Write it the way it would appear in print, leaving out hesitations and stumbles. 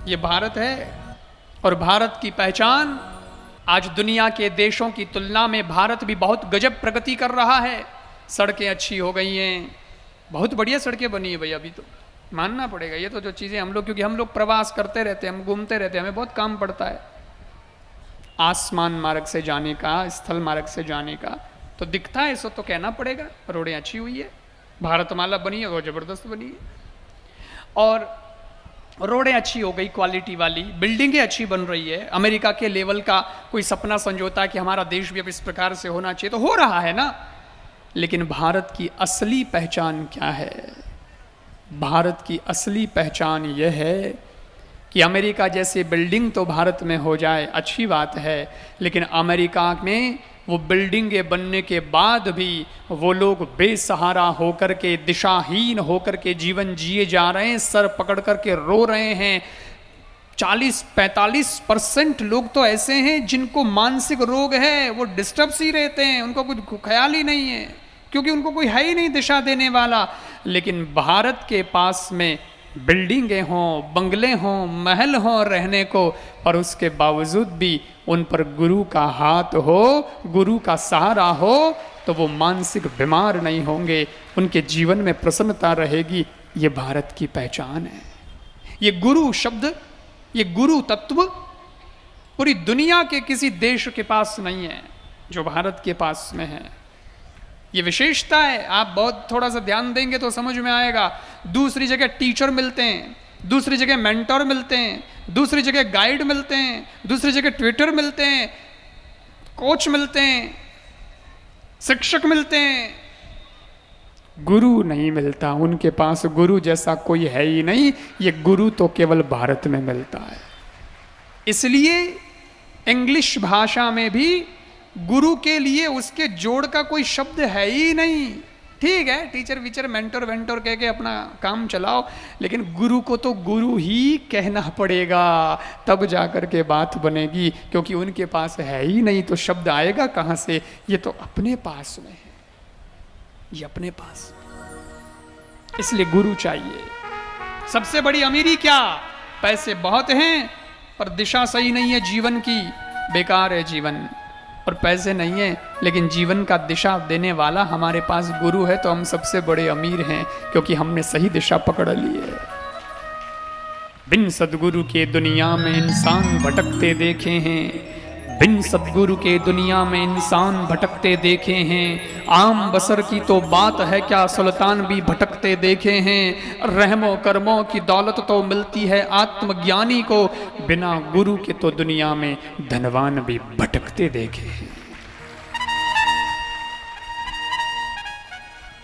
ये भारत है और भारत की पहचान आज दुनिया के देशों की तुलना में भारत भी बहुत गजब प्रगति कर रहा है। सड़कें अच्छी हो गई हैं, बहुत बढ़िया सड़कें बनी है भाई। अभी तो मानना पड़ेगा, ये तो जो चीज़ें हम लोग, क्योंकि हम लोग प्रवास करते रहते हैं, हम घूमते रहते हैं, हमें बहुत काम पड़ता है आसमान मार्ग से जाने का, स्थल मार्ग से जाने का, तो दिखता है सो तो कहना पड़ेगा। रोडें अच्छी हुई है, भारतमाला बनी है, वो ज़बरदस्त बनी है। और रोडें अच्छी हो गई, क्वालिटी वाली बिल्डिंगें अच्छी बन रही है। अमेरिका के लेवल का कोई सपना संजोता है कि हमारा देश भी अब इस प्रकार से होना चाहिए, तो हो रहा है ना। लेकिन भारत की असली पहचान क्या है? भारत की असली पहचान यह है कि अमेरिका जैसे बिल्डिंग तो भारत में हो जाए, अच्छी बात है, लेकिन अमेरिका में वो बिल्डिंगें बनने के बाद भी वो लोग बेसहारा होकर के, दिशाहीन होकर के जीवन जिए जा रहे हैं, सर पकड़ कर के रो रहे हैं। 40-45% लोग तो ऐसे हैं जिनको मानसिक रोग है, वो डिस्टर्ब ही रहते हैं, उनको कुछ ख्याल ही नहीं है, क्योंकि उनको कोई है ही नहीं दिशा देने वाला। लेकिन भारत के पास में बिल्डिंगें हों, बंगले हों, महल हों रहने को, पर उसके बावजूद भी उन पर गुरु का हाथ हो, गुरु का सहारा हो, तो वो मानसिक बीमार नहीं होंगे, उनके जीवन में प्रसन्नता रहेगी। ये भारत की पहचान है। ये गुरु शब्द, ये गुरु तत्व पूरी दुनिया के किसी देश के पास नहीं है जो भारत के पास में है। ये विशेषता है, आप बहुत थोड़ा सा ध्यान देंगे तो समझ में आएगा। दूसरी जगह टीचर मिलते हैं, दूसरी जगह मेंटर मिलते हैं, दूसरी जगह गाइड मिलते हैं, दूसरी जगह ट्विटर मिलते हैं, कोच मिलते हैं, शिक्षक मिलते हैं, गुरु नहीं मिलता। उनके पास गुरु जैसा कोई है ही नहीं। ये गुरु तो केवल भारत में मिलता है। इसलिए इंग्लिश भाषा में भी गुरु के लिए उसके जोड़ का कोई शब्द है ही नहीं। ठीक है, टीचर वीचर मेंटर वेंटर कह के अपना काम चलाओ, लेकिन गुरु को तो गुरु ही कहना पड़ेगा, तब जाकर के बात बनेगी, क्योंकि उनके पास है ही नहीं तो शब्द आएगा कहाँ से? ये तो अपने पास में है, ये अपने पास। इसलिए गुरु चाहिए। सबसे बड़ी अमीरी क्या? पैसे बहुत हैं पर दिशा सही नहीं है जीवन की, बेकार है जीवन। और पैसे नहीं है लेकिन जीवन का दिशा देने वाला हमारे पास गुरु है, तो हम सबसे बड़े अमीर हैं, क्योंकि हमने सही दिशा पकड़ ली है। बिन सदगुरु के दुनिया में इंसान भटकते देखे हैं, बिन सदगुरु के दुनिया में इंसान भटकते देखे हैं। आम बसर की तो बात है क्या, सुल्तान भी भटकते देखे हैं। रहमो कर्मों की दौलत तो मिलती है आत्मज्ञानी को, बिना गुरु के तो दुनिया में धनवान भी भटकते देखे हैं।